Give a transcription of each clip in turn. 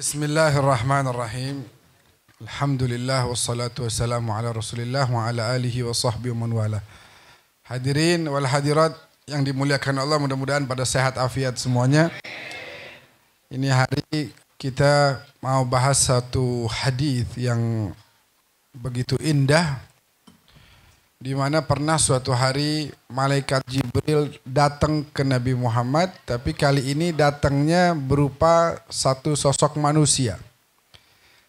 Bismillahirrahmanirrahim. Alhamdulillah wassalatu wassalamu ala Rasulillah wa ala alihi wa sahbihi wa man wala. Hadirin wal hadirat yang dimuliakan Allah, mudah-mudahan pada sehat afiat semuanya. Ini hari kita mau bahas satu hadis yang begitu indah, di mana pernah suatu hari malaikat Jibril datang ke Nabi Muhammad, tapi kali ini datangnya berupa satu sosok manusia.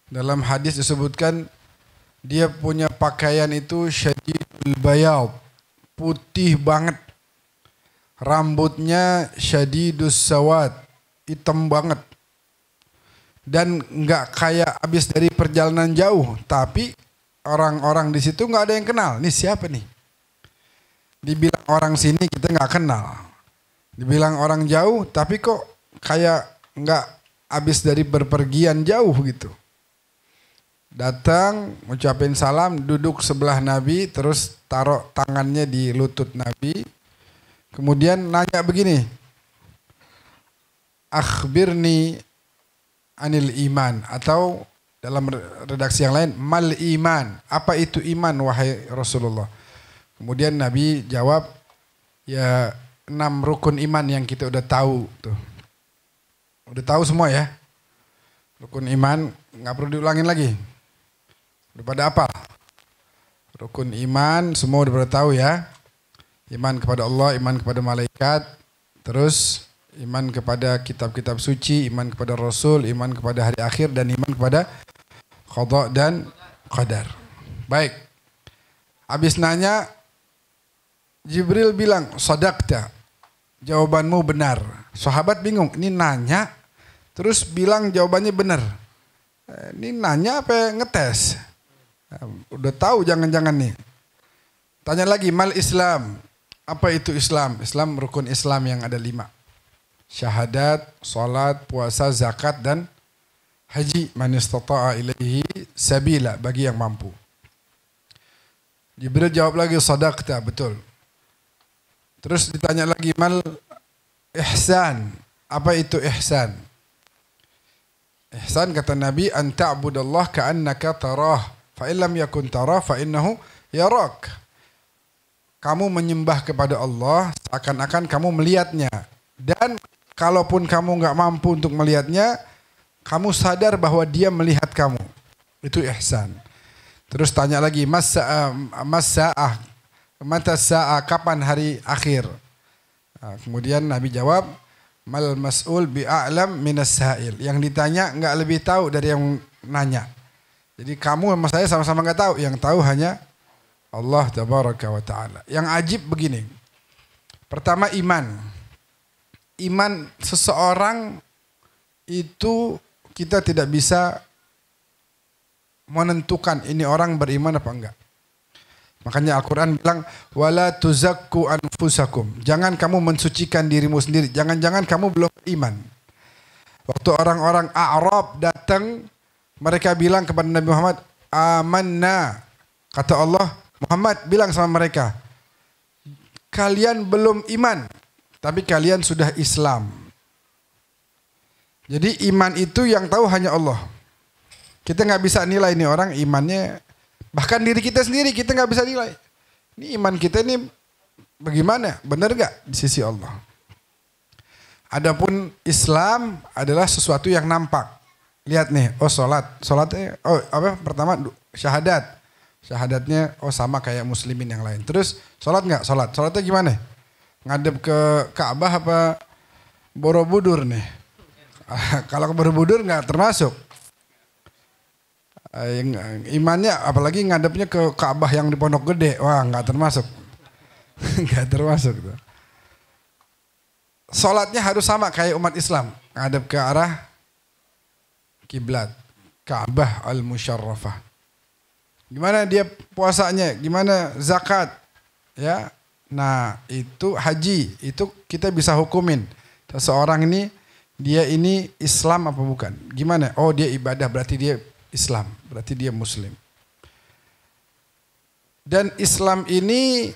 Dalam hadis disebutkan dia punya pakaian itu syadidul bayad, putih banget. Rambutnya syadidus sawad, hitam banget. Dan enggak kayak habis dari perjalanan jauh, tapi orang-orang di situ nggak ada yang kenal. Ini siapa nih? Dibilang orang sini kita nggak kenal. Dibilang orang jauh, tapi kok kayak nggak habis dari berpergian jauh gitu. Datang, ngucapin salam, duduk sebelah Nabi, terus taruh tangannya di lutut Nabi. Kemudian nanya begini, akhbirni anil iman, atau dalam redaksi yang lain, mal iman. Apa itu iman wahai Rasulullah? Kemudian Nabi jawab, ya 6 rukun iman yang kita udah tahu tuh. Udah tahu semua ya. Rukun iman nggak perlu diulangin lagi. Udah pada apa? Rukun iman semua udah pada tahu ya. Iman kepada Allah, iman kepada malaikat, terus iman kepada kitab-kitab suci, iman kepada Rasul, iman kepada hari akhir, dan iman kepada qada dan qadar. Baik. Habis nanya, Jibril bilang, sadaqta. Jawabanmu benar. Sahabat bingung, ini nanya terus bilang jawabannya benar. Ini nanya apa ngetes? Udah tahu jangan-jangan nih. Tanya lagi, mal Islam. Apa itu Islam? Islam rukun Islam yang ada 5. Syahadat, salat, puasa, zakat, dan haji. Man istata'a ilaihi sabila, bagi yang mampu. Jibril jawab lagi, sadaqta, betul. Terus ditanya lagi, mal ihsan. Apa itu ihsan? Ihsan kata Nabi, an ta'budallah ka'annaka tarah, fa illam yakun tarah fa innahu yarak. Kamu menyembah kepada Allah seakan-akan kamu melihatnya. Dan kalaupun kamu nggak mampu untuk melihatnya, kamu sadar bahwa dia melihat kamu. Itu ihsan. Terus tanya lagi, mata sa'ah, kapan hari akhir? Nah, kemudian Nabi jawab, mal mas'ul bi'a'lam minas sa'il. Yang ditanya nggak lebih tahu dari yang nanya. Jadi kamu sama saya sama-sama nggak tahu. Yang tahu hanya Allah tabaraka wa ta'ala. Yang ajib begini. Pertama, iman. Iman seseorang itu kita tidak bisa menentukan ini orang beriman apa enggak. Makanya Al-Quran bilang, wala tuzakku anfusakum. Jangan kamu mensucikan dirimu sendiri. Jangan-jangan kamu belum beriman. Waktu orang-orang A'rab datang, mereka bilang kepada Nabi Muhammad, amanna. Kata Allah, Muhammad bilang sama mereka, kalian belum iman, tapi kalian sudah Islam. Jadi iman itu yang tahu hanya Allah. Kita nggak bisa nilai nih orang imannya, bahkan diri kita sendiri kita nggak bisa nilai. Ini iman kita ini bagaimana? Benar nggak di sisi Allah? Adapun Islam adalah sesuatu yang nampak. Lihat nih, oh sholatnya, oh apa? Pertama syahadat. Syahadatnya oh sama kayak muslimin yang lain. Terus sholat nggak? Sholatnya gimana? Ngadep ke Ka'bah apa Borobudur nih? Kalau ke Borobudur nggak termasuk. Imannya apalagi ngadepnya ke Ka'bah yang di Pondok Gede, wah nggak termasuk. Nggak termasuk tuh. Sholatnya harus sama kayak umat Islam, ngadep ke arah kiblat, Ka'bah al-Musyarrafah. Gimana dia puasanya, gimana zakat, ya. Nah itu haji, itu kita bisa hukumin. Seseorang ini, dia ini Islam apa bukan? Gimana? Oh dia ibadah, berarti dia Islam, berarti dia Muslim. Dan Islam ini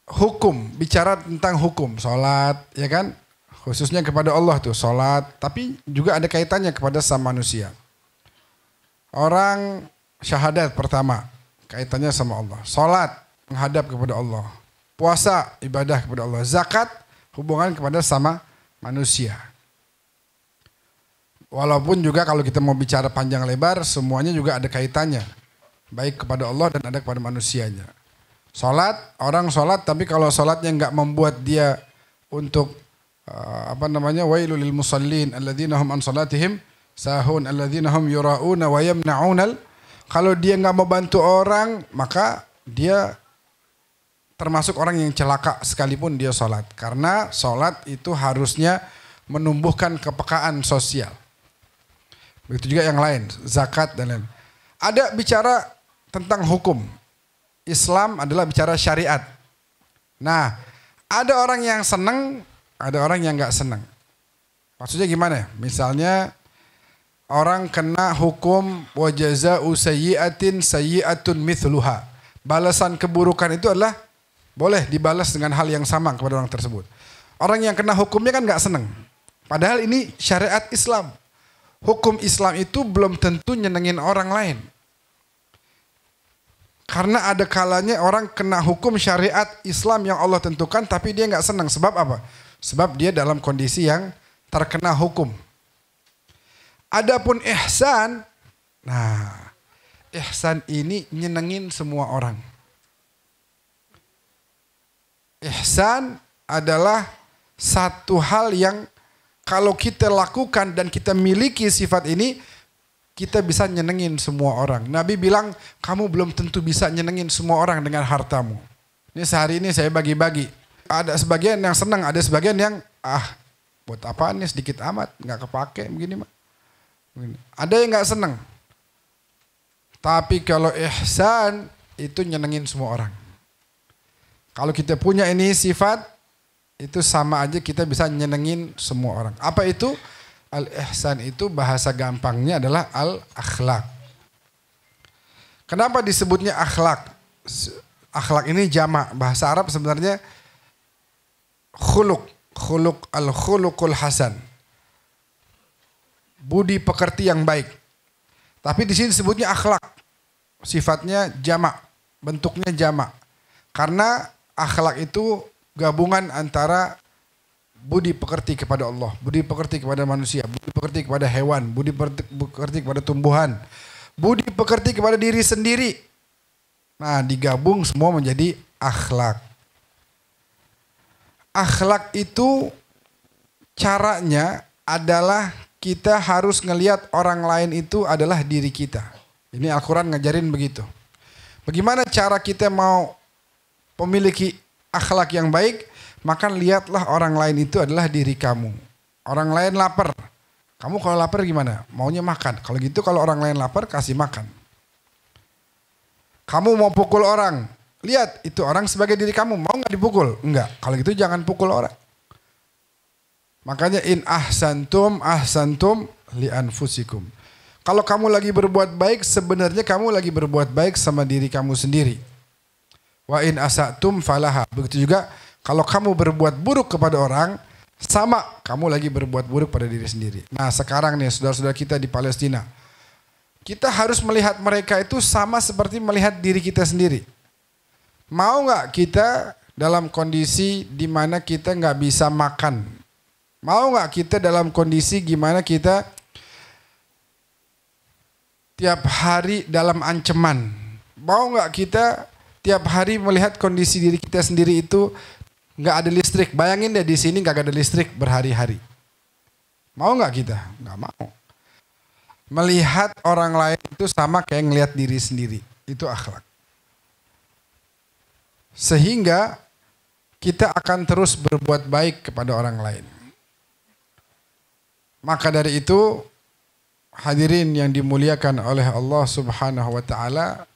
hukum, bicara tentang hukum, sholat, ya kan? Khususnya kepada Allah tuh, sholat. Tapi juga ada kaitannya kepada sama manusia. Orang syahadat pertama, kaitannya sama Allah. Sholat, menghadap kepada Allah. Puasa, ibadah kepada Allah. Zakat, hubungan kepada sama manusia. Walaupun juga kalau kita mau bicara panjang lebar, semuanya juga ada kaitannya. Baik kepada Allah dan ada kepada manusianya. Sholat, orang sholat, tapi kalau sholatnya nggak membuat dia untuk wailul lil musallin alladzina hum an salatihim sahun alladzina hum yura'una wa yamna'unal. Kalau dia nggak mau bantu orang, maka dia termasuk orang yang celaka sekalipun dia sholat. Karena sholat itu harusnya menumbuhkan kepekaan sosial. Begitu juga yang lain, zakat dan lain. Ada bicara tentang hukum. Islam adalah bicara syariat. Nah, ada orang yang senang, ada orang yang nggak senang. Maksudnya gimana? Misalnya orang kena hukum wa jazaa'u sayyi'atin sayyi'atun mithluha. Balasan keburukan itu adalah boleh dibalas dengan hal yang sama kepada orang tersebut. Orang yang kena hukumnya kan nggak senang. Padahal ini syariat Islam. Hukum Islam itu belum tentu nyenengin orang lain. Karena ada kalanya orang kena hukum syariat Islam yang Allah tentukan tapi dia nggak senang. Sebab apa? Sebab dia dalam kondisi yang terkena hukum. Adapun ihsan, nah ihsan ini nyenengin semua orang. Ihsan adalah satu hal yang kalau kita lakukan dan kita miliki sifat ini, kita bisa nyenengin semua orang. Nabi bilang, kamu belum tentu bisa nyenengin semua orang dengan hartamu. Ini sehari ini saya bagi-bagi. Ada sebagian yang senang, ada sebagian yang, buat apaan nih sedikit amat, nggak kepake begini mah. Ada yang nggak senang. Tapi kalau ihsan, itu nyenengin semua orang. Kalau kita punya ini sifat, itu sama aja kita bisa nyenengin semua orang. Apa itu? Al-ihsan itu bahasa gampangnya adalah al-akhlak. Kenapa disebutnya akhlak? Akhlak ini jamak. Bahasa Arab sebenarnya khuluq. Khuluq al-khuluqul hasan. Budi pekerti yang baik. Tapi di sini disebutnya akhlak. Sifatnya jamak. Bentuknya jamak. Karena akhlak itu gabungan antara budi pekerti kepada Allah, budi pekerti kepada manusia, budi pekerti kepada hewan, budi pekerti kepada tumbuhan, budi pekerti kepada diri sendiri. Nah, digabung semua menjadi akhlak. Akhlak itu caranya adalah kita harus ngelihat orang lain itu adalah diri kita. Ini Al-Quran ngajarin begitu. Bagaimana cara kita mau memiliki akhlak yang baik, maka lihatlah orang lain itu adalah diri kamu. Orang lain lapar. Kamu kalau lapar gimana? Maunya makan. Kalau gitu kalau orang lain lapar, kasih makan. Kamu mau pukul orang. Lihat, itu orang sebagai diri kamu. Mau gak dipukul? Enggak. Kalau gitu jangan pukul orang. Makanya in ahsantum li anfusikum. Kalau kamu lagi berbuat baik, sebenarnya kamu lagi berbuat baik sama diri kamu sendiri. Wa in asatum falaha. Begitu juga kalau kamu berbuat buruk kepada orang, sama kamu lagi berbuat buruk pada diri sendiri. Nah sekarang nih saudara-saudara kita di Palestina, kita harus melihat mereka itu sama seperti melihat diri kita sendiri. Mau nggak kita dalam kondisi di mana kita nggak bisa makan? Mau nggak kita dalam kondisi gimana kita tiap hari dalam ancaman? Mau nggak kita tiap hari melihat kondisi diri kita sendiri itu nggak ada listrik? Bayangin deh di sini nggak ada listrik berhari-hari. Mau nggak kita? Nggak mau. Melihat orang lain itu sama kayak ngelihat diri sendiri. Itu akhlak. Sehingga kita akan terus berbuat baik kepada orang lain. Maka dari itu hadirin yang dimuliakan oleh Allah Subhanahu wa taala,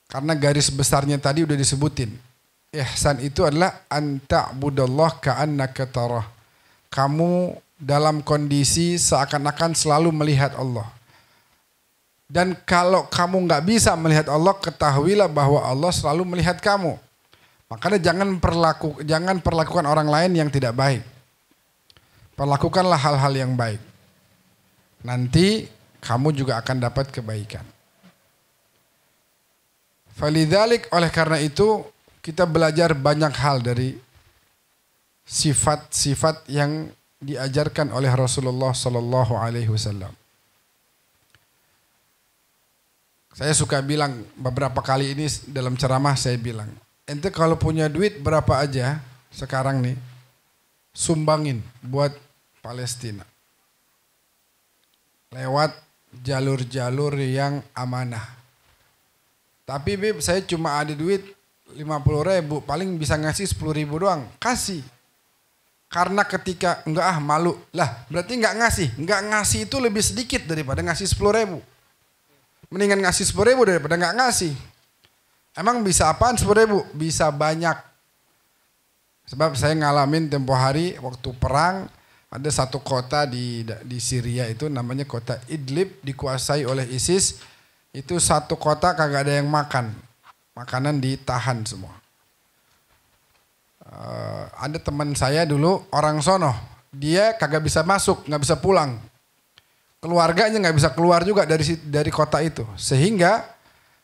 karena garis besarnya tadi udah disebutin. Ihsan itu adalah anta'budallah ka'annaka tarah. Kamu dalam kondisi seakan-akan selalu melihat Allah. Dan kalau kamu nggak bisa melihat Allah, ketahuilah bahwa Allah selalu melihat kamu. Makanya jangan perlakukan orang lain yang tidak baik. Perlakukanlah hal-hal yang baik. Nanti kamu juga akan dapat kebaikan. Falidzalik, oleh karena itu kita belajar banyak hal dari sifat-sifat yang diajarkan oleh Rasulullah sallallahu alaihi wasallam. Saya suka bilang beberapa kali ini dalam ceramah, saya bilang, ente kalau punya duit berapa aja sekarang nih, sumbangin buat Palestina. Lewat jalur-jalur yang amanah. Tapi Bib, saya cuma ada duit 50.000, paling bisa ngasih 10.000 doang. Kasih. Karena ketika enggak malu. Lah berarti enggak ngasih. Enggak ngasih itu lebih sedikit daripada ngasih 10.000. Mendingan ngasih 10.000 daripada enggak ngasih. Emang bisa apaan 10.000? Bisa banyak. Sebab saya ngalamin tempo hari waktu perang, ada satu kota di Syria itu namanya kota Idlib, dikuasai oleh ISIS. Itu satu kota kagak ada yang makan. Makanan ditahan semua. Ada teman saya dulu orang sono, dia kagak bisa masuk, nggak bisa pulang. Keluarganya nggak bisa keluar juga dari kota itu. Sehingga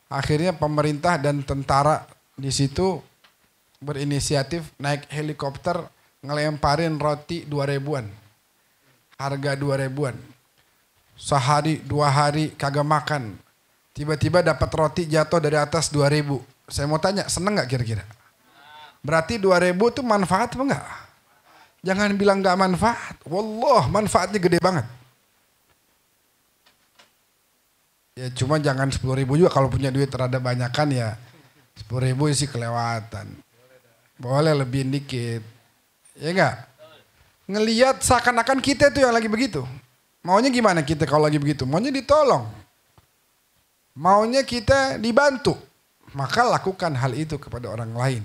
akhirnya pemerintah dan tentara di situ berinisiatif naik helikopter ngelemparin roti 2.000-an. Harga 2.000-an. Sehari 2 hari kagak makan. Tiba-tiba dapat roti jatuh dari atas 2.000. Saya mau tanya, seneng gak kira-kira? Berarti 2.000 itu manfaat apa enggak? Jangan bilang gak manfaat. Wallah, manfaatnya gede banget. Ya cuma jangan 10.000 juga, kalau punya duit rada banyakan ya 10.000 sih kelewatan. Boleh lebih dikit. Ya enggak? Ngelihat seakan-akan kita tuh yang lagi begitu. Maunya gimana kita kalau lagi begitu? Maunya ditolong. Maunya kita dibantu. Maka lakukan hal itu kepada orang lain.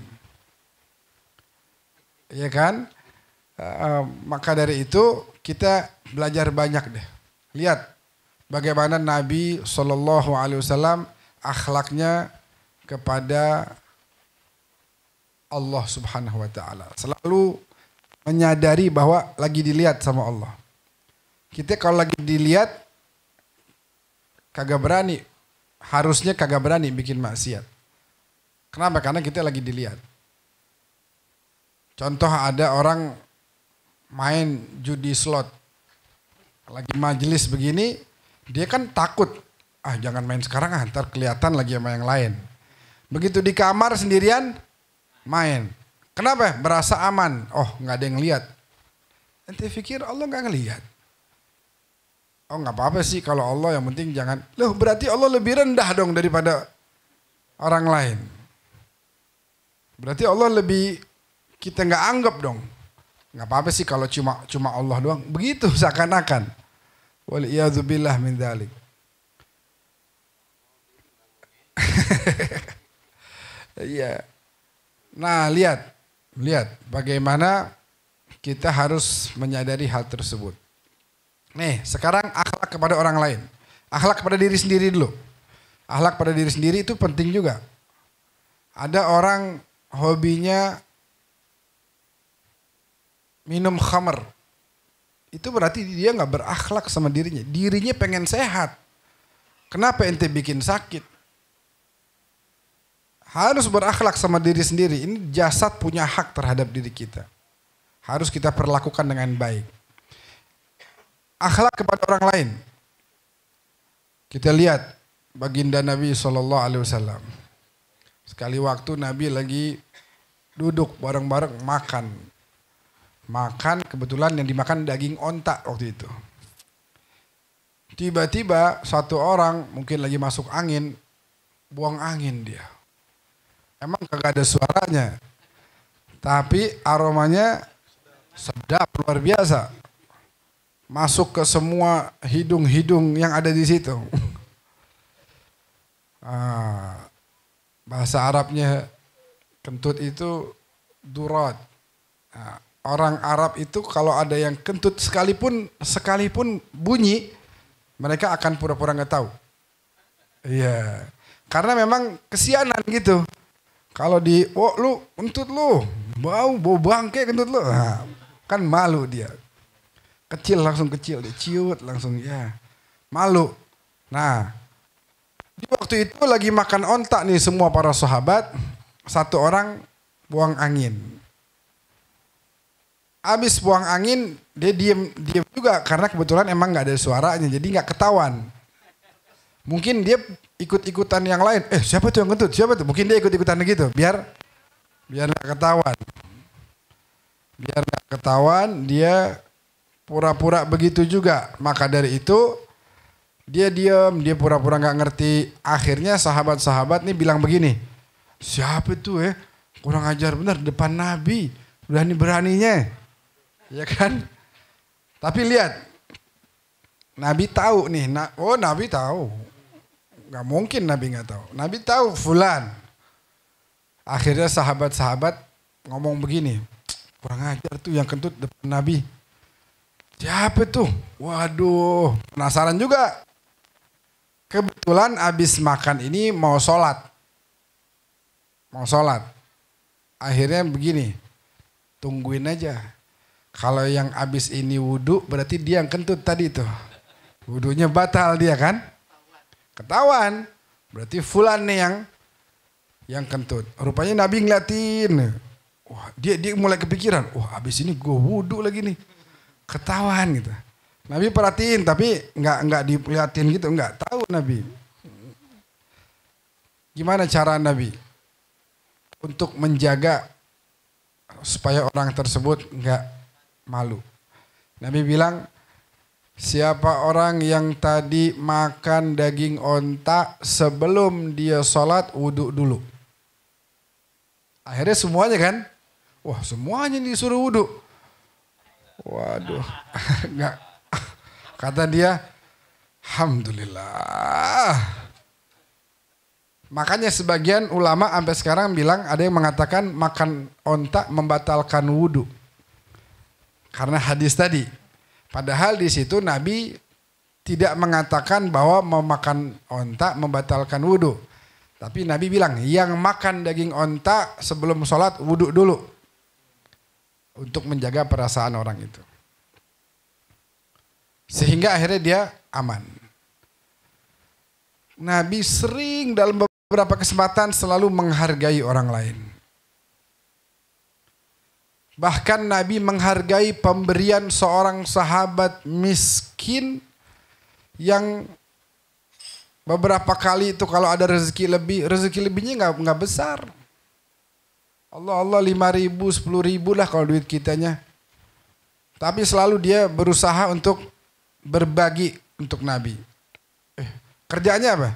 Ya kan? Maka dari itu kita belajar banyak deh. Lihat bagaimana Nabi SAW akhlaknya kepada Allah Subhanahu wa taala. Selalu menyadari bahwa lagi dilihat sama Allah. Kita kalau lagi dilihat kagak berani. Harusnya kagak berani bikin maksiat. Kenapa? Karena kita lagi dilihat. Contoh ada orang main judi slot. Lagi majelis begini, dia kan takut. Ah jangan main sekarang, ntar kelihatan lagi sama yang lain. Begitu di kamar sendirian, main. Kenapa? Berasa aman. Oh nggak ada yang lihat. Ente pikir Allah nggak ngelihat? Oh nggak apa-apa sih kalau Allah, yang penting jangan. Loh berarti Allah lebih rendah dong daripada orang lain. Berarti Allah lebih, kita nggak anggap dong. Nggak apa-apa sih kalau cuma Allah doang. Begitu seakan-akan. Waliyadzubillah min dzalik. Iya. Nah lihat bagaimana kita harus menyadari hal tersebut. Nih sekarang akhlak kepada orang lain. Akhlak kepada diri sendiri dulu. Akhlak pada diri sendiri itu penting juga. Ada orang hobinya minum khamr. Itu berarti dia gak berakhlak sama dirinya. Dirinya pengen sehat. Kenapa ente bikin sakit? Harus berakhlak sama diri sendiri. Ini jasad punya hak terhadap diri kita. Harus kita perlakukan dengan baik. Akhlak kepada orang lain. Kita lihat baginda Nabi SAW. Sekali waktu Nabi lagi duduk bareng-bareng makan. Makan, kebetulan yang dimakan daging onta waktu itu. Tiba-tiba satu orang mungkin lagi masuk angin, buang angin dia. Emang kagak ada suaranya. Tapi aromanya sedap luar biasa. Masuk ke semua hidung-hidung yang ada di situ. Bahasa Arabnya kentut itu durat. Orang Arab itu kalau ada yang kentut sekalipun bunyi, mereka akan pura-pura nggak tahu. Iya, karena memang kesianan gitu. Kalau lu kentut lu, bau bangke kentut lu, nah, kan malu dia. Kecil langsung kecil, dia ciut langsung ya. Malu. Nah, di waktu itu lagi makan onta nih semua para sahabat. Satu orang buang angin. Habis buang angin, dia diem juga karena kebetulan emang nggak ada suaranya, jadi nggak ketahuan. Mungkin dia ikut-ikutan yang lain. Siapa tuh yang kentut? Siapa tuh? Mungkin dia ikut-ikutan gitu, biar nggak ketahuan. Biar nggak ketahuan, dia pura-pura begitu juga. Maka dari itu dia diam, dia pura-pura nggak ngerti. Akhirnya sahabat-sahabat nih bilang begini, siapa tuh kurang ajar benar depan Nabi, berani-beraninya, ya kan? Tapi lihat, Nabi tahu nih, Nabi tahu, nggak mungkin Nabi nggak tahu. Nabi tahu fulan. Akhirnya sahabat-sahabat ngomong begini, kurang ajar tuh yang kentut depan Nabi. Siapa tuh? Waduh, penasaran juga. Kebetulan abis makan ini mau sholat. Akhirnya begini, tungguin aja. Kalau yang abis ini wudhu berarti dia yang kentut tadi tuh. Wudhunya batal dia kan? Ketahuan. Berarti fulan nih yang kentut. Rupanya Nabi ngeliatin. Wah, dia mulai kepikiran. Wah, abis ini gue wudhu lagi nih. Ketahuan gitu. Nabi perhatiin tapi nggak dilihatin gitu, nggak tahu Nabi. Gimana cara Nabi untuk menjaga supaya orang tersebut nggak malu? Nabi bilang, siapa orang yang tadi makan daging onta sebelum dia sholat wudhu dulu. Akhirnya semuanya kan, wah semuanya disuruh wudhu. Waduh, enggak. Kata dia, alhamdulillah. Makanya sebagian ulama sampai sekarang bilang, ada yang mengatakan makan onta membatalkan wudhu. Karena hadis tadi. Padahal di situ Nabi tidak mengatakan bahwa memakan onta membatalkan wudhu. Tapi Nabi bilang, yang makan daging onta sebelum sholat wudhu dulu. Untuk menjaga perasaan orang itu. Sehingga akhirnya dia aman. Nabi sering dalam beberapa kesempatan selalu menghargai orang lain. Bahkan Nabi menghargai pemberian seorang sahabat miskin yang beberapa kali itu kalau ada rezeki lebihnya nggak besar. Allah 5.000, 10.000 lah kalau duit kitanya. Tapi selalu dia berusaha untuk berbagi untuk Nabi. Kerjaannya apa?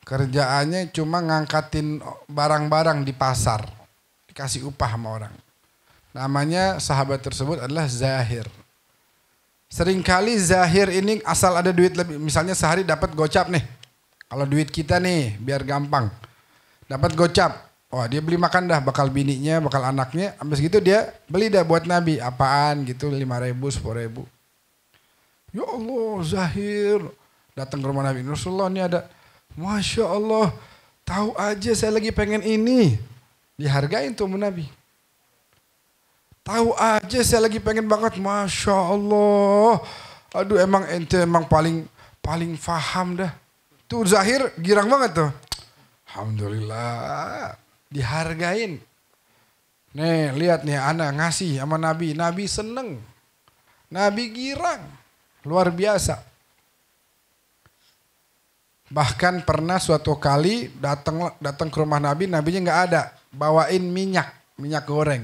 Kerjaannya cuma ngangkatin barang-barang di pasar. Dikasih upah sama orang. Namanya sahabat tersebut adalah Zahir. Seringkali Zahir ini asal ada duit lebih. Misalnya sehari dapat gocap nih. Kalau duit kita nih biar gampang. Dapat gocap. Wah dia beli makan dah, bakal bininya, bakal anaknya. Habis gitu dia beli dah buat Nabi. Apaan gitu, 5.000, 10.000. Ya Allah Zahir. Datang ke rumah Nabi. Rasulullah ini ada. Masya Allah. Tahu aja saya lagi pengen ini. Dihargain tuh sama Nabi. Tahu aja saya lagi pengen banget. Masya Allah. Aduh emang ente emang paling faham dah. Tuh Zahir girang banget tuh. Alhamdulillah. Dihargain. Nih lihat nih anak ngasih sama Nabi. Nabi seneng. Nabi girang. Luar biasa. Bahkan pernah suatu kali datang ke rumah Nabi. Nabinya nggak ada. Bawain minyak goreng.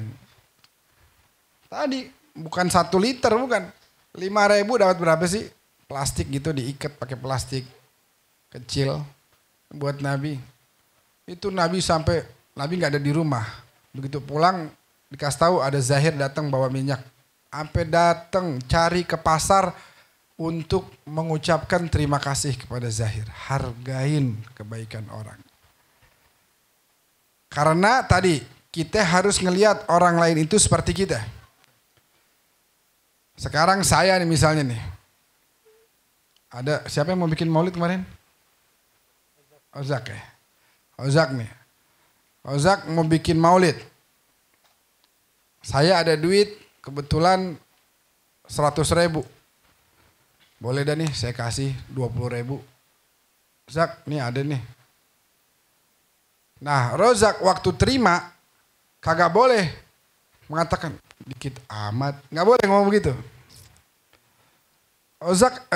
Tadi bukan 1 liter bukan. 5.000 dapat berapa sih? Plastik gitu diikat pakai plastik kecil buat Nabi. Itu Nabi nggak ada di rumah. Begitu pulang dikasih tahu ada Zahir datang bawa minyak. Sampai datang cari ke pasar untuk mengucapkan terima kasih kepada Zahir. Hargain kebaikan orang. Karena tadi kita harus ngelihat orang lain itu seperti kita. Sekarang saya nih misalnya nih. Ada siapa yang mau bikin maulid kemarin? Ozak ya. Ozak nih. Ozak mau bikin maulid. Saya ada duit kebetulan 100.000. Boleh dah nih saya kasih 20.000. Zak, nih ada nih. Nah, Rozak waktu terima kagak boleh mengatakan dikit amat. Nggak boleh ngomong begitu. Rozak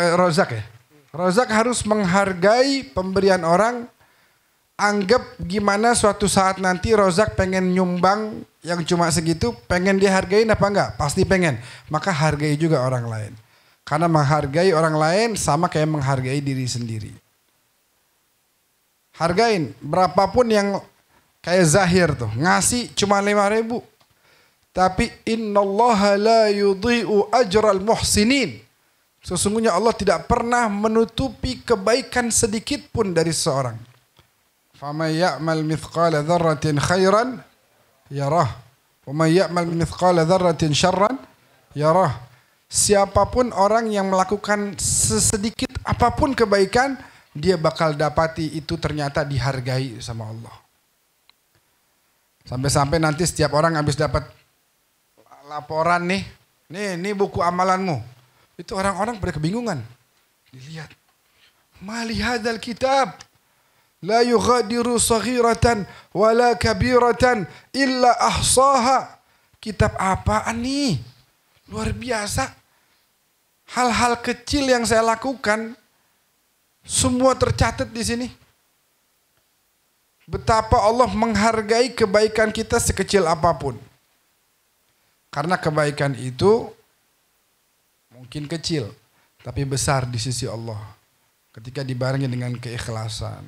ya. Rozak harus menghargai pemberian orang. Anggap gimana suatu saat nanti Rozak pengen nyumbang yang cuma segitu, pengen dihargain apa enggak? Pasti pengen. Maka hargai juga orang lain. Karena menghargai orang lain sama kayak menghargai diri sendiri. Hargain berapapun yang kayak Zahir tuh, ngasih cuma 5.000. Tapi innallaha la yudhi'u ajral muhsinin. Sesungguhnya Allah tidak pernah menutupi kebaikan sedikit pun dari seseorang. فَمَنْ يَعْمَلْ مِثْقَالَ ذَرَّةٍ خَيْرًا يَرَهُ وَمَنْ يَعْمَلْ مِثْقَالَ ذَرَّةٍ شَرًّا يَرَهُ. Siapapun orang yang melakukan sesedikit apapun kebaikan, dia bakal dapati itu ternyata dihargai sama Allah. Sampai-sampai nanti setiap orang habis dapat laporan nih, nih buku amalanmu. Itu orang-orang pada kebingungan. Dilihat, mali hadzal kitab la yughadiru saghiratan wala kabiratan illa ahsaha. Kitab apaan nih? Luar biasa. Hal-hal kecil yang saya lakukan semua tercatat di sini. Betapa Allah menghargai kebaikan kita sekecil apapun. Karena kebaikan itu mungkin kecil, tapi besar di sisi Allah. Ketika dibarengi dengan keikhlasan.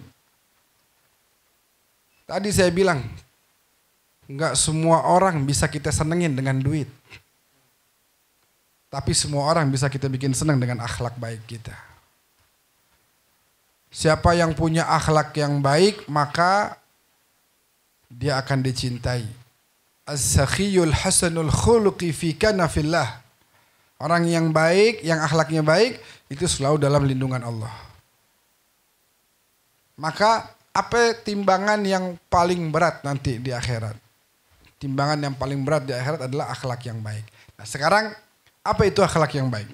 Tadi saya bilang, enggak semua orang bisa kita senengin dengan duit. Tapi semua orang bisa kita bikin senang dengan akhlak baik kita. Siapa yang punya akhlak yang baik, maka dia akan dicintai. As-sakhiyul hasanul khuluqi fi kanafillah. Orang yang baik, yang akhlaknya baik, itu selalu dalam lindungan Allah. Maka apa timbangan yang paling berat nanti di akhirat? Timbangan yang paling berat di akhirat adalah akhlak yang baik. Nah sekarang, apa itu akhlak yang baik?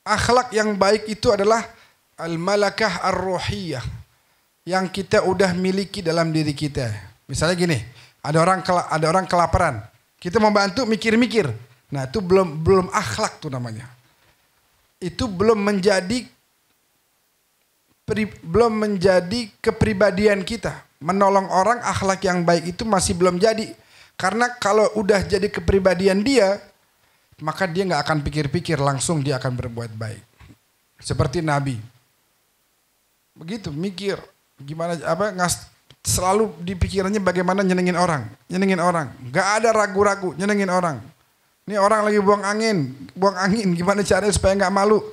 Akhlak yang baik itu adalah al-malakah ar-ruhiyah. Yang kita udah miliki dalam diri kita. Misalnya gini, ada orang kelaparan. Kita mau bantu mikir-mikir. Nah itu belum akhlak tuh namanya. Itu belum menjadi kepribadian kita. Menolong orang, akhlak yang baik itu masih belum jadi. Karena kalau udah jadi kepribadian dia, maka dia nggak akan pikir-pikir, langsung dia akan berbuat baik. Seperti Nabi. Begitu, mikir. Gimana, selalu dipikirannya bagaimana nyenengin orang. Nggak ada ragu-ragu, nyenengin orang. Ini orang lagi buang angin, gimana caranya supaya nggak malu.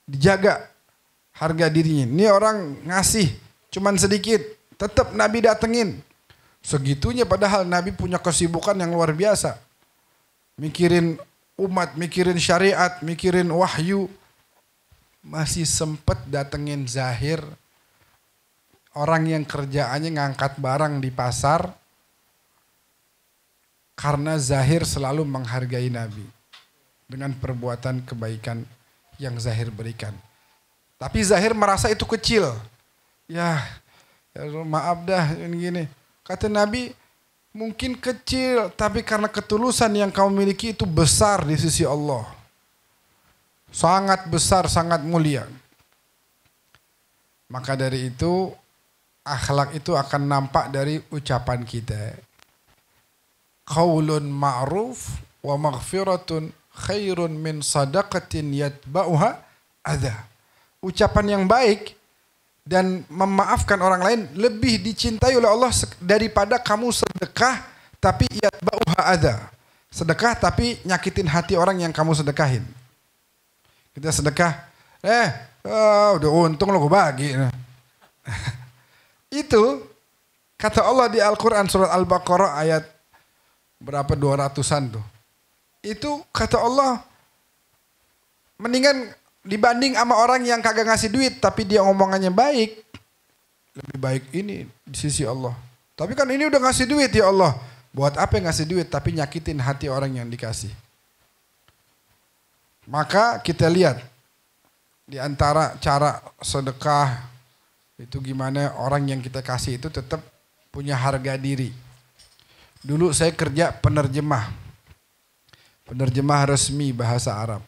Dijaga harga dirinya. Ini orang ngasih, cuman sedikit. Tetap Nabi datengin. Segitunya padahal Nabi punya kesibukan yang luar biasa. Mikirin umat, mikirin syariat, mikirin wahyu. Masih sempat datengin Zahir. Orang yang kerjaannya ngangkat barang di pasar. Karena Zahir selalu menghargai Nabi. Dengan perbuatan kebaikan yang Zahir berikan. Tapi Zahir merasa itu kecil. Ya maaf dah gini. Kata Nabi, mungkin kecil, tapi karena ketulusan yang kau miliki itu besar di sisi Allah. Sangat besar, sangat mulia. Maka dari itu, akhlak itu akan nampak dari ucapan kita. Qaulun ma'ruf wa maghfiratun khairun min sadaqatin yatba'uha adha. Ucapan yang baik dan memaafkan orang lain lebih dicintai oleh Allah daripada kamu sedekah tapi yatba'uha adha. Sedekah tapi nyakitin hati orang yang kamu sedekahin. Kita sedekah, udah untung lo gue bagi. Itu kata Allah di Al-Quran surat Al-Baqarah ayat berapa 200-an tuh. Itu kata Allah mendingan dibanding sama orang yang kagak ngasih duit tapi dia ngomongannya baik. Lebih baik ini di sisi Allah. Tapi kan ini udah ngasih duit ya Allah. Buat apa ngasih duit tapi nyakitin hati orang yang dikasih. Maka kita lihat di antara cara sedekah itu gimana orang yang kita kasih itu tetap punya harga diri. Dulu saya kerja penerjemah resmi bahasa Arab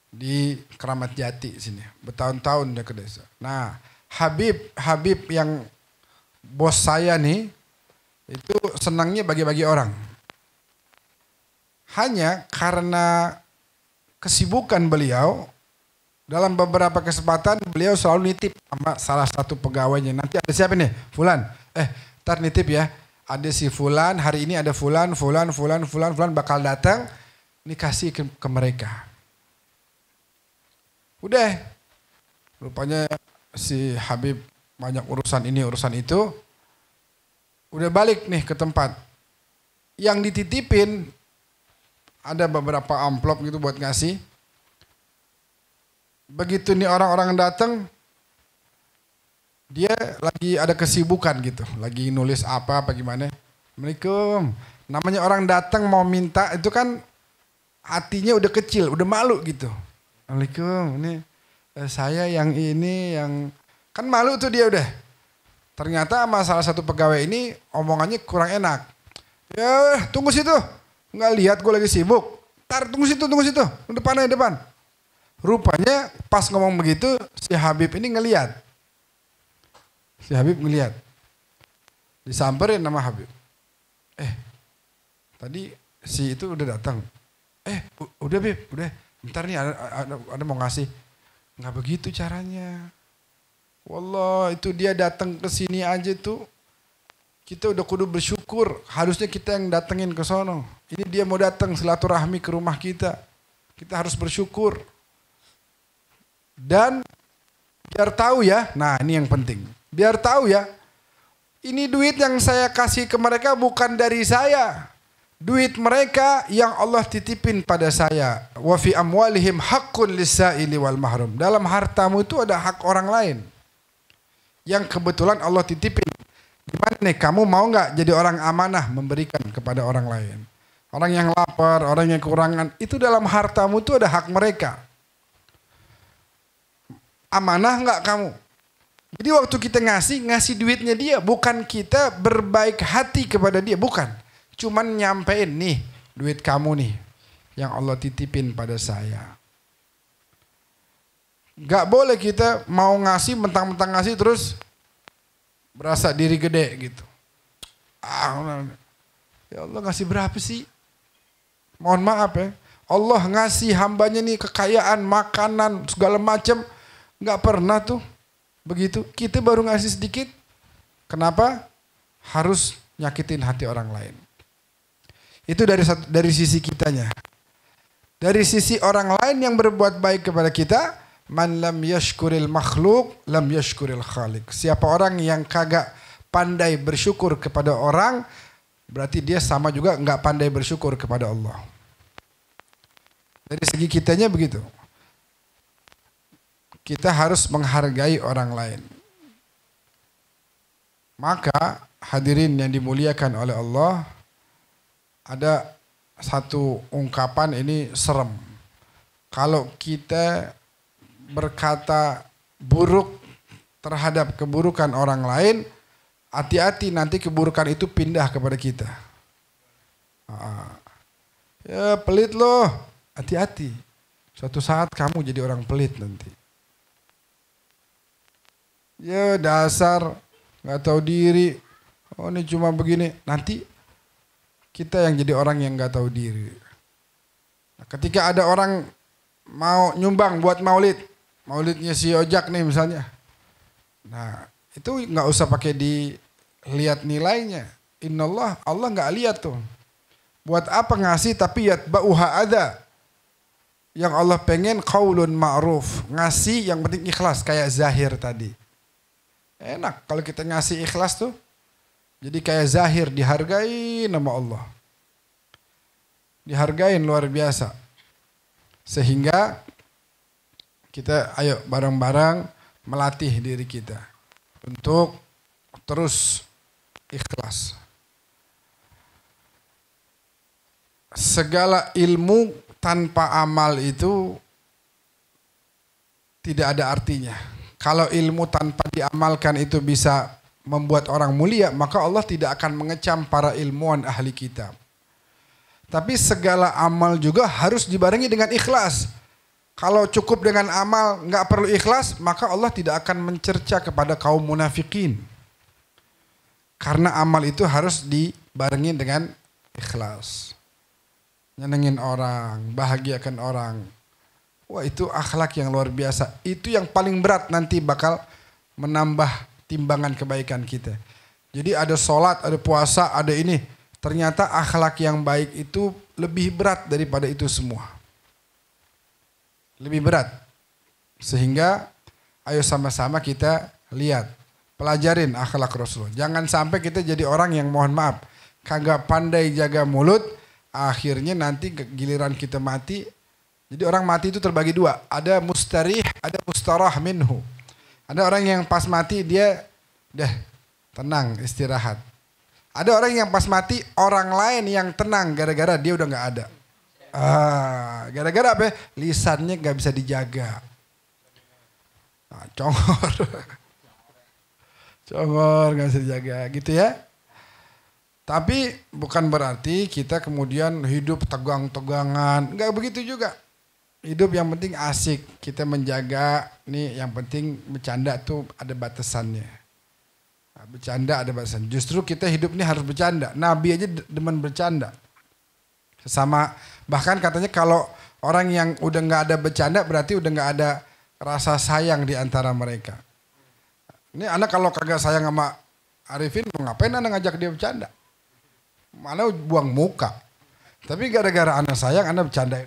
di Keramat Jati sini. Bertahun-tahun dia ke desa. Nah, Habib yang bos saya nih itu senangnya bagi-bagi orang. Hanya karena kesibukan beliau, dalam beberapa kesempatan beliau selalu nitip sama salah satu pegawainya. Nanti ada siapa nih? Fulan. Ntar nitip ya. Ada si Fulan, hari ini ada Fulan bakal datang. Ini kasih ke mereka. Udah. Rupanya si Habib banyak urusan ini, urusan itu. Udah balik nih ke tempat. Yang dititipin ada beberapa amplop gitu buat ngasih. Begitu nih orang-orang datang, dia lagi ada kesibukan gitu. Lagi nulis apa gimana. Assalamualaikum. Namanya orang datang mau minta itu kan hatinya udah kecil, udah malu gitu. Assalamualaikum, ini saya yang ini yang kan malu tuh dia udah. Ternyata sama salah satu pegawai ini omongannya kurang enak. Ya tunggu situ, nggak lihat gue lagi sibuk. Tar tunggu situ, depan. Rupanya pas ngomong begitu si Habib ini ngelihat. Disamperin nama Habib. Tadi si itu udah datang. Udah Bib, udah. Bentar nih ada mau ngasih. Nggak begitu caranya. Wallah itu dia datang ke sini aja tuh. Kita udah kudu bersyukur. Harusnya kita yang datengin ke sono. Ini dia mau datang silaturahmi ke rumah kita. Kita harus bersyukur. Dan biar tahu ya. Nah ini yang penting. Biar tahu ya. Ini duit yang saya kasih ke mereka bukan dari saya. Duit mereka yang Allah titipin pada saya. Wa fi amwalihim haqqun lis-sa'ili wal mahrum. Dalam hartamu itu ada hak orang lain. Yang kebetulan Allah titipin. Gimana nih kamu mau nggak jadi orang amanah memberikan kepada orang lain? Orang yang lapar, orang yang kekurangan. Itu dalam hartamu itu ada hak mereka. Amanah nggak kamu? Jadi waktu kita ngasih duitnya dia. Bukan kita berbaik hati kepada dia. Bukan. Cuman nyampein nih duit kamu nih. Yang Allah titipin pada saya. Gak boleh kita mau ngasih mentang-mentang ngasih terus berasa diri gede gitu. Ya Allah ngasih berapa sih? Mohon maaf ya. Allah ngasih hambanya nih kekayaan, makanan, segala macam. Gak pernah tuh begitu. Kita baru ngasih sedikit. Kenapa? Harus nyakitin hati orang lain. Itu dari sisi kitanya. Dari sisi orang lain yang berbuat baik kepada kita. Man lam yashkuril makhluk lam yashkuril khaliq. Siapa orang yang kagak pandai bersyukur kepada orang, berarti dia sama juga nggak pandai bersyukur kepada Allah. Dari segi kitanya begitu. Kita harus menghargai orang lain. Maka hadirin yang dimuliakan oleh Allah, ada satu ungkapan ini serem. Kalau kita berkata buruk terhadap keburukan orang lain, hati-hati nanti keburukan itu pindah kepada kita. Ya pelit loh, hati-hati. Suatu saat kamu jadi orang pelit nanti. Ya dasar nggak tahu diri. Oh ini cuma begini. Nanti kita yang jadi orang yang nggak tahu diri. Nah, ketika ada orang mau nyumbang buat maulidnya si Ojak nih misalnya. Nah itu nggak usah pakai dilihat nilainya. Innallah, Allah nggak lihat tuh. Buat apa ngasih tapi yatba'uha ada. Yang Allah pengen qaulun ma'ruf. Ngasih yang penting ikhlas kayak Zahir tadi. Enak kalau kita ngasih ikhlas tuh. Jadi kayak Zahir dihargai nama Allah. Dihargain luar biasa. Sehingga kita ayo bareng-bareng melatih diri kita untuk terus ikhlas. Segala ilmu tanpa amal itu tidak ada artinya. Kalau ilmu tanpa diamalkan itu bisa membuat orang mulia, maka Allah tidak akan mengecam para ilmuwan ahli kitab. Tapi segala amal juga harus dibarengi dengan ikhlas. Kalau cukup dengan amal nggak perlu ikhlas, maka Allah tidak akan mencerca kepada kaum munafikin. Karena amal itu harus dibarengi dengan ikhlas. Nyenengin orang, bahagiakan orang. Wah, itu akhlak yang luar biasa. Itu yang paling berat nanti bakal menambah timbangan kebaikan kita. Jadi ada sholat, ada puasa, ada ini. Ternyata akhlak yang baik itu lebih berat daripada itu semua. Lebih berat. Sehingga ayo sama-sama kita lihat. Pelajarin akhlak Rasulullah. Jangan sampai kita jadi orang yang mohon maaf. Kagak pandai jaga mulut. Akhirnya nanti giliran kita mati. Jadi orang mati itu terbagi dua. Ada mustarih, ada mustarah minhu. Ada orang yang pas mati dia tenang istirahat. Ada orang yang pas mati orang lain yang tenang gara-gara dia udah gak ada. Gara-gara apa? Lisannya gak bisa dijaga. Congor. Congor gak bisa dijaga gitu ya. Tapi bukan berarti kita kemudian hidup tegang-tegangan. Gak begitu juga. Hidup yang penting asik. Kita menjaga nih yang penting bercanda tuh ada batasannya. Bercanda ada batasan. Justru kita hidup ini harus bercanda. Nabi aja demen bercanda. Sesama, bahkan katanya kalau orang yang udah gak ada bercanda berarti udah gak ada rasa sayang di antara mereka. Ini anak kalau kagak sayang sama Arifin, ngapain anak ngajak dia bercanda? Malah buang muka. Tapi gara-gara anak sayang, anak bercanda.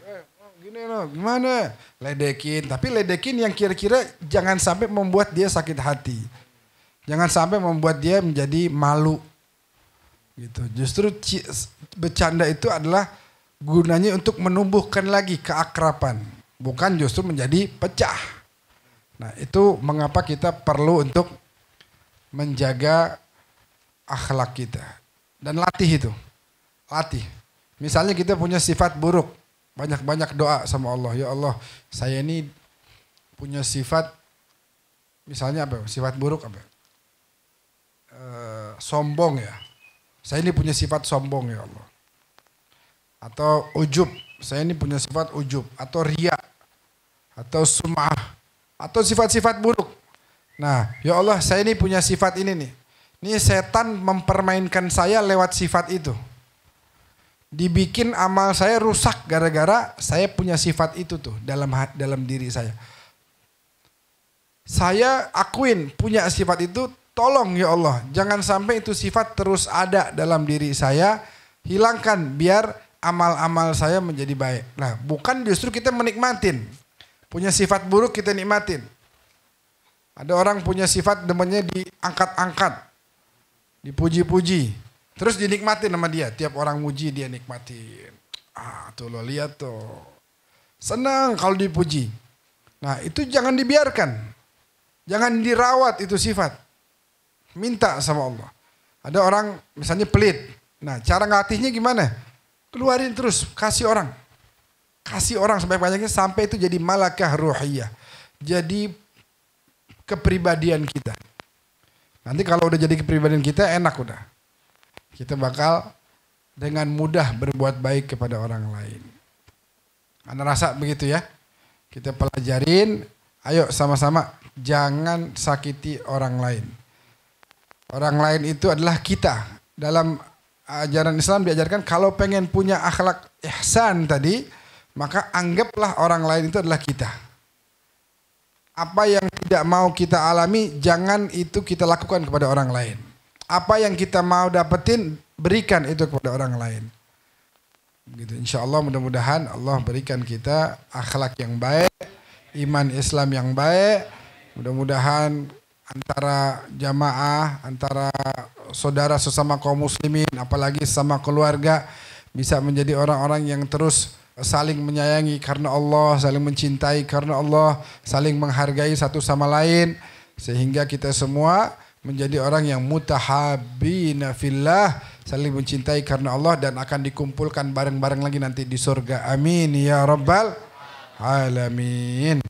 Gini loh, gimana? Ledekin. Tapi ledekin yang kira-kira jangan sampai membuat dia sakit hati. Jangan sampai membuat dia menjadi malu. Gitu. Justru bercanda itu adalah gunanya untuk menumbuhkan lagi keakraban. Bukan justru menjadi pecah. Nah itu mengapa kita perlu untuk menjaga akhlak kita. Dan latih itu. Latih. Misalnya kita punya sifat buruk. Banyak-banyak doa sama Allah. Ya Allah, saya ini punya sifat. Misalnya apa? Sifat buruk apa? Sombong ya. Saya ini punya sifat sombong ya Allah. Atau ujub. Saya ini punya sifat ujub. Atau riya. Atau sum'ah. Atau sifat-sifat buruk. Nah ya Allah saya ini punya sifat ini nih. Ini setan mempermainkan saya lewat sifat itu. Dibikin amal saya rusak gara-gara saya punya sifat itu tuh dalam diri saya. Saya akuin punya sifat itu. Tolong ya Allah, jangan sampai itu sifat terus ada dalam diri saya. Hilangkan biar amal-amal saya menjadi baik. Nah bukan justru kita menikmatin. Punya sifat buruk kita nikmatin. Ada orang punya sifat demennya diangkat-angkat. Dipuji-puji. Terus dinikmatin sama dia. Tiap orang muji dia nikmatin. Tuh lo lihat tuh. Senang kalau dipuji. Nah itu jangan dibiarkan. Jangan dirawat itu sifat. Minta sama Allah. Ada orang misalnya pelit. Nah cara ngelatihnya gimana? Keluarin terus. Kasih orang. Kasih orang sebanyak-banyaknya sampai itu jadi malakah ruhiyah. Jadi kepribadian kita. Nanti kalau udah jadi kepribadian kita enak udah. Kita bakal dengan mudah berbuat baik kepada orang lain. Anda rasa begitu ya? Kita pelajarin. Ayo sama-sama. Jangan sakiti orang lain. Orang lain itu adalah kita. Dalam ajaran Islam diajarkan kalau pengen punya akhlak ihsan tadi, maka anggaplah orang lain itu adalah kita. Apa yang tidak mau kita alami, jangan itu kita lakukan kepada orang lain. Apa yang kita mau dapetin, berikan itu kepada orang lain. Gitu. Insya Allah mudah-mudahan Allah berikan kita akhlak yang baik, iman Islam yang baik. Mudah-mudahan antara jamaah, antara saudara sesama kaum muslimin, apalagi sesama keluarga bisa menjadi orang-orang yang terus saling menyayangi karena Allah, saling mencintai karena Allah, saling menghargai satu sama lain sehingga kita semua menjadi orang yang mutahabbina fillah, saling mencintai karena Allah dan akan dikumpulkan bareng-bareng lagi nanti di surga. Amin ya rabbal alamin.